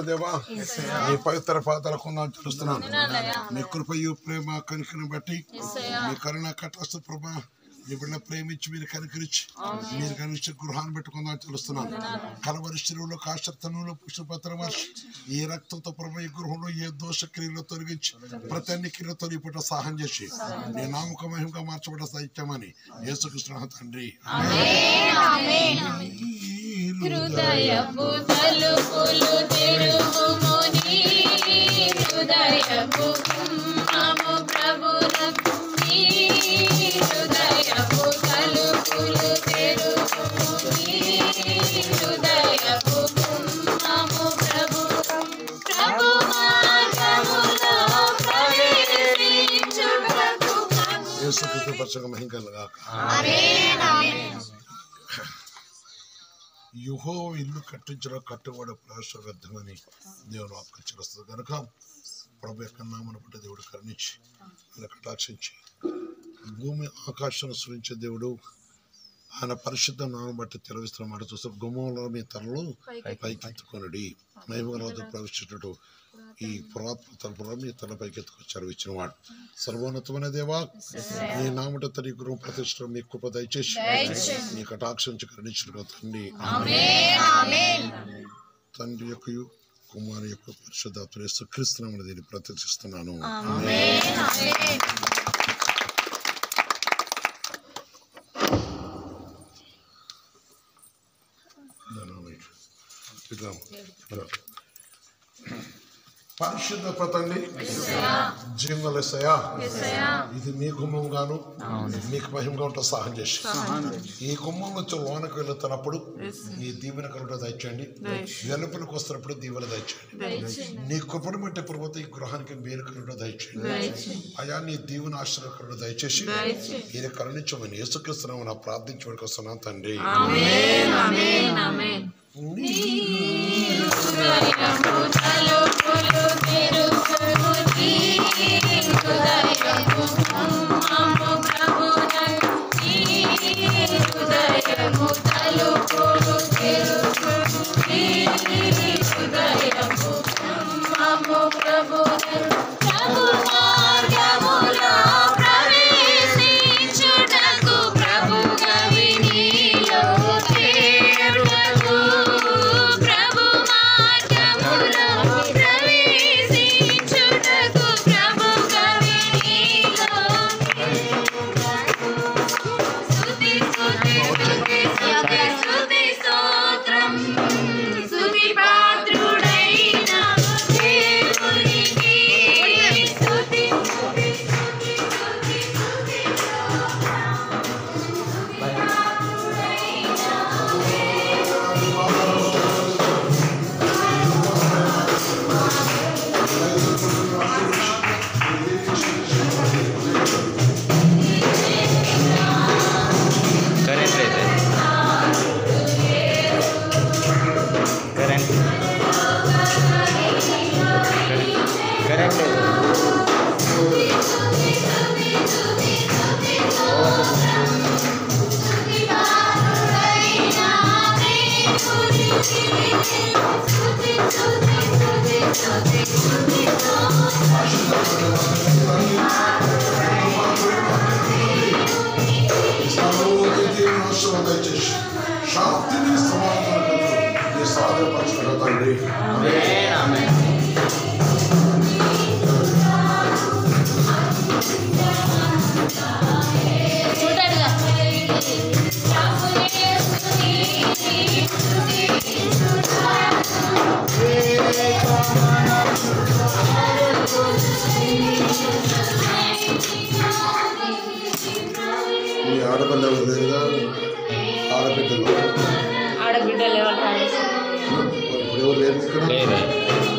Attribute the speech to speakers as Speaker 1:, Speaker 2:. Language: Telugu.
Speaker 1: దేవా నీ పవిత్ర పాదాలకు తెలుస్తున్నాను. మీ కృపయు ప్రేమ కనికరిని బట్టి మీ కరుణ కటాస్త ప్రభా నీ బిడ్డ ప్రేమించి మీరు కనికరించి మీరు కనిపించి గృహాన్ని పెట్టుకుందాం తెలుస్తున్నాను. కలవరి శిలువలో కాశర్తనంలో పుష్పపత్ర వర్షి ఈ రక్తంతో ప్రభు ఈ గృహంలో ఏ దోష క్రియలు తొలగించి ప్రతి అన్ని క్రియలు తొలగిపట్ట సహాయం చేసి నీ నామక మహిమగా మార్చబడ్డ సాహిత్యమని యేసుకృష్ణ తండ్రి. యుహో ఇల్లు కట్టించడం కట్టుబడి ప్రవేశ వ్యర్థమని దేవుడు ఆపకరిస్తుంది కనుక ప్రభు యొక్క నామను బట్టి దేవుడు కరుణించి ఆయన కటాక్షించి భూమి ఆకాశం సృష్టించే దేవుడు ఆయన పరిశుద్ధ నామం బట్టి తెలవిస్తున్న మాట చూస్తే గుమ్మంలో మీ తలలు పైకెత్తుకొనడి మహిమగలతో ప్రవేశించినట్టు ఈ పురాత్మ తలుపులో మీ తల పైకెత్తుకొచ్చారు ఇచ్చిన వాడు సర్వోన్నతమైన దేవా నీ నామట తన గృహ ప్రతిష్ట మీ కృప దయచేసి మీ కటాక్షించి కరుణించిన తండ్రి యొక్క కుమారు యొక్క పరిశుద్ధాత్మ యేసుక్రీస్తునామమున దీన్ని ప్రతిష్ఠిస్తున్నాను. పరిశుద్ధ తండ్రి జీవనలేసయా ఇది మీ గుమ్మంగాను మీకు మహిమగా ఉంటే సహాయం చేసి ఈ గుమ్మం నుంచి లోనకు వెళుతున్నప్పుడు నీ దీవెన కలుగుట దయచేయండి. వెలుపలకు వస్తున్నప్పుడు దీవెన దయచేయండి. నీ కృపను బట్టి ప్రభుత్వ ఈ గృహానికి మీరు కలుగుట దయచేయండి. అయా నీ దీవెన ఆశీర్వాద దయచేసి మీరు కరుణించమని యేసుక్రీస్తునామమున ప్రార్థించడానికి వస్తున్నాను తండ్రి. శాంతిని సమాధానం సాధపరచుకున్న తండ్రి. ఆడపిల్ల ఆడబిడ్డలు ఎవరు లేరు ఇక్కడ.